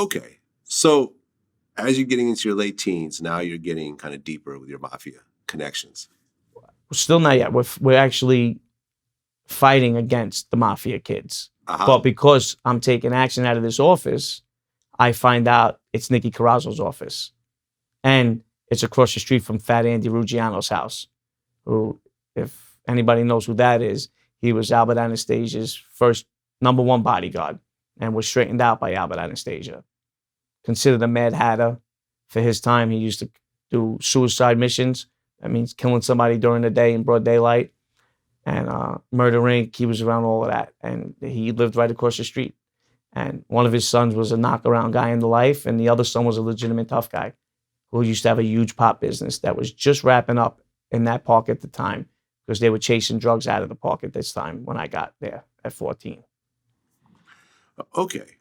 Okay. So as you're getting into your late teens, now you're getting kind of deeper with your mafia connections. Still not yet. We're actually fighting against the mafia kids. Uh-huh. But because I'm taking action out of this office, I find out it's Nicky Carrazzo's office. And it's across the street from Fat Andy Ruggiano's house, who, if anybody knows who that is, he was Albert Anastasia's first #1 bodyguard and was straightened out by Albert Anastasia. Considered a Mad Hatter for his time. He used to do suicide missions. That means killing somebody during the day in broad daylight. And Murder Inc., he was around all of that. And he lived right across the street. And one of his sons was a knockaround guy in the life, and the other son was a legitimate tough guy who used to have a huge pop business that was just wrapping up in that park at the time because they were chasing drugs out of the park at this time when I got there at 14. Okay.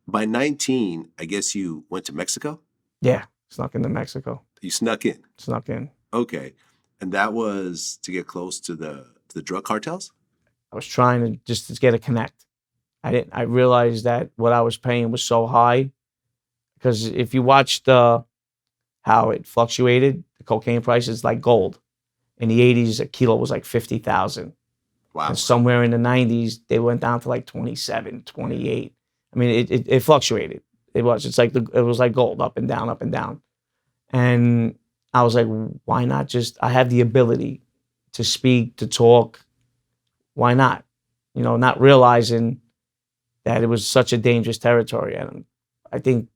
By 19, I guess you went to Mexico? Yeah, snuck into Mexico. You snuck in? Snuck in. Okay. And that was to get close to the drug cartels? I was trying to just get a connect. I realized that what I was paying was so high because if you watched how it fluctuated, the cocaine prices like gold. In the 80s, a kilo was like 50,000. Wow. And somewhere in the 90s, they went down to like 27, 28. I mean, it fluctuated. It was like gold, up and down, up and down. And I was like, why not just, I have the ability to speak, to talk. Why not? Not realizing that it was such a dangerous territory. And I think,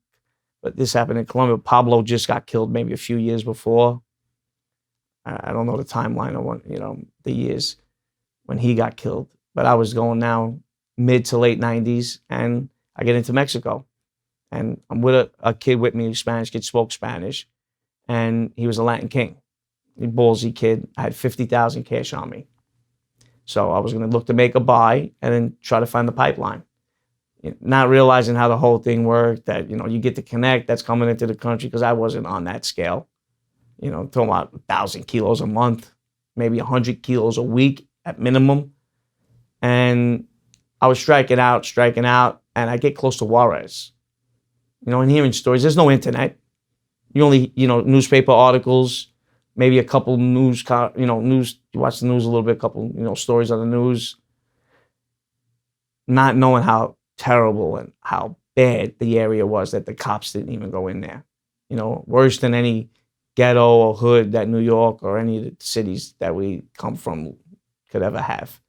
but this happened in Colombia. Pablo just got killed maybe a few years before. I don't know the timeline or what, the years when he got killed. But I was going now mid to late 90s, and I get into Mexico. And I'm with a kid with me, a Spanish kid, spoke Spanish. And he was a Latin king. A ballsy kid. I had 50,000 cash on me. So I was going to look to make a buy and then try to find the pipeline. Not realizing how the whole thing worked, that, you get to connect, that's coming into the country, because I wasn't on that scale. Talking about 1,000 kilos a month, maybe 100 kilos a week at minimum. And I was striking out, and I get close to Juarez. And hearing stories, there's no internet. You only, newspaper articles, maybe a couple news, you watch the news a little bit, a couple, stories on the news. Not knowing how terrible and how bad the area was that the cops didn't even go in there. Worse than any ghetto or hood that New York or any of the cities that we come from could ever have.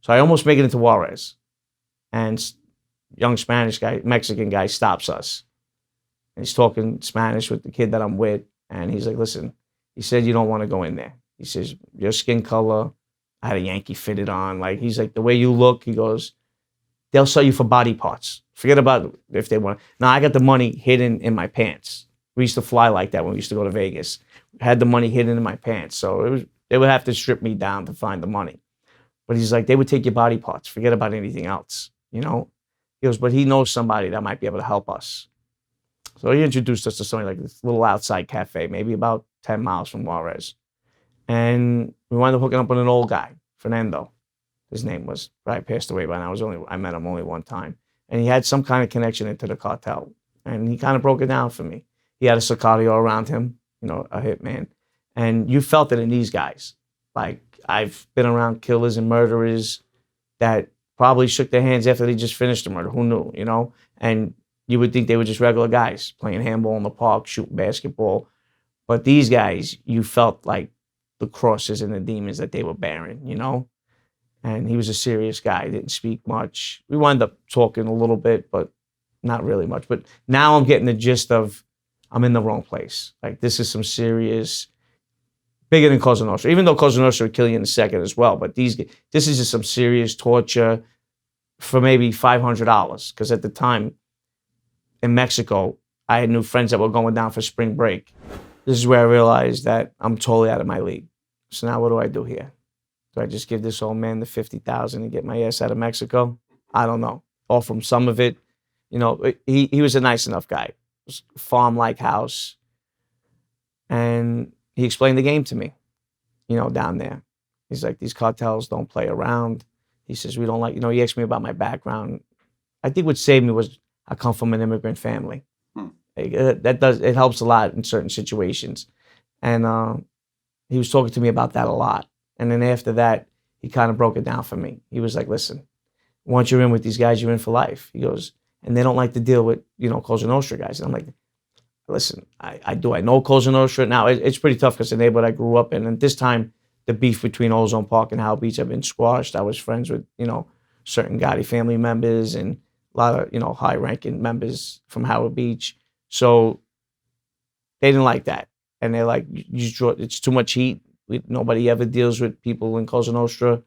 So I almost make it into Juarez. And young Mexican guy stops us. And he's talking Spanish with the kid that I'm with. And he's like, listen, he said, you don't want to go in there. He says, your skin color, I had a Yankee fitted on. Like, he's like, the way you look, he goes, they'll sell you for body parts. Forget about if they want. Now, I got the money hidden in my pants. We used to fly like that when we used to go to Vegas. I had the money hidden in my pants. So they would have to strip me down to find the money. But he's like, they would take your body parts. Forget about anything else, He goes, but he knows somebody that might be able to help us. So he introduced us to something like this little outside cafe, maybe about 10 miles from Juarez. And we wound up hooking up with an old guy, Fernando. His name was, probably passed away by now. I met him only one time. And he had some kind of connection into the cartel. And he kind of broke it down for me. He had a Sicario around him, a hitman. And you felt it in these guys. Like, I've been around killers and murderers that probably shook their hands after they just finished the murder. Who knew, And you would think they were just regular guys playing handball in the park, shooting basketball. But these guys, you felt like the crosses and the demons that they were bearing, And he was a serious guy, didn't speak much. We wound up talking a little bit, but not really much. But now I'm getting the gist of, I'm in the wrong place. Like, this is some serious, bigger than Cosa Nostra. Even though Cosa Nostra would kill you in a second as well. But this is just some serious torture for maybe $500. Because at the time, in Mexico, I had new friends that were going down for spring break. This is where I realized that I'm totally out of my league. So now what do I do here? Do I just give this old man the $50,000 and get my ass out of Mexico? I don't know. Or from some of it, he was a nice enough guy. It was a farm-like house. And he explained the game to me, down there. He's like, these cartels don't play around. He says, we don't like, he asked me about my background. I think what saved me was I come from an immigrant family. Hmm. It helps a lot in certain situations. And he was talking to me about that a lot. And then after that, he kind of broke it down for me. He was like, listen, once you're in with these guys, you're in for life. He goes, and they don't like to deal with, Cosa Nostra guys. And I'm like, listen, I know Cosa Nostra. Now, it's pretty tough because the neighborhood I grew up in. And this time, the beef between Ozone Park and Howell Beach have been squashed. I was friends with, certain Gotti family members and a lot of, high-ranking members from Howard Beach. So they didn't like that. And they're like, it's too much heat. Nobody ever deals with people in Cosa Nostra.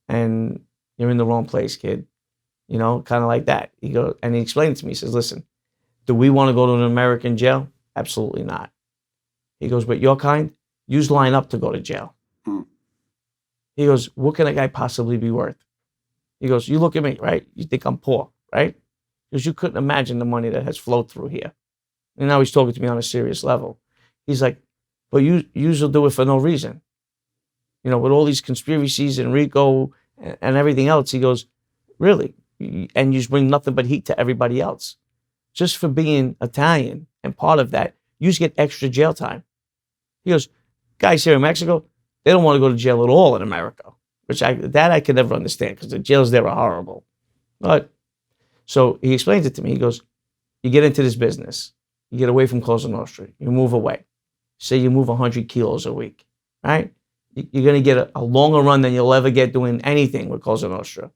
And you're in the wrong place, kid. Kind of like that. He goes, and he explained it to me. He says, listen, do we want to go to an American jail? Absolutely not. He goes, but your kind, you line up to go to jail. Hmm. He goes, what can a guy possibly be worth? He goes, you look at me, right? You think I'm poor, right? Because you couldn't imagine the money that has flowed through here. And now he's talking to me on a serious level. He's like, but you will do it for no reason. With all these conspiracies and RICO and everything else, he goes, really? And you just bring nothing but heat to everybody else. Just for being Italian and part of that, you just get extra jail time. He goes, guys here in Mexico, they don't want to go to jail at all in America, which I could never understand because the jails there are horrible. But so he explains it to me. He goes, you get into this business, you get away from Cosa Nostra, you move away. Say you move 100 kilos a week, right? You're going to get a longer run than you'll ever get doing anything with Cosa Nostra.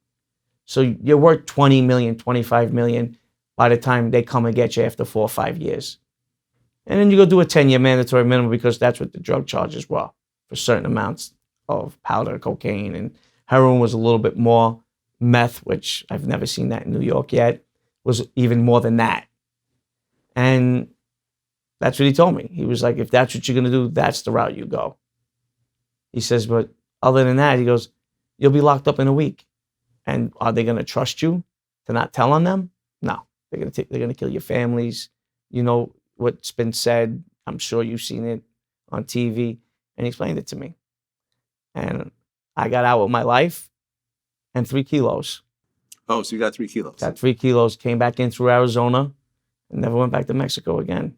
So you're worth 20 million, 25 million by the time they come and get you after 4 or 5 years. And then you go do a 10-year mandatory minimum because that's what the drug charges were for certain amounts of powder, cocaine, and heroin was a little bit more. Meth, which I've never seen that in New York yet, was even more than that. And that's what he told me. He was like, if that's what you're going to do, that's the route you go. He says, but other than that, he goes, you'll be locked up in a week. And are they going to trust you to not tell on them? No. They're going to kill your families. You know what's been said. I'm sure you've seen it on TV. And he explained it to me. And I got out with my life and 3 kilos. Oh, so you got 3 kilos. Got 3 kilos, came back in through Arizona, and never went back to Mexico again.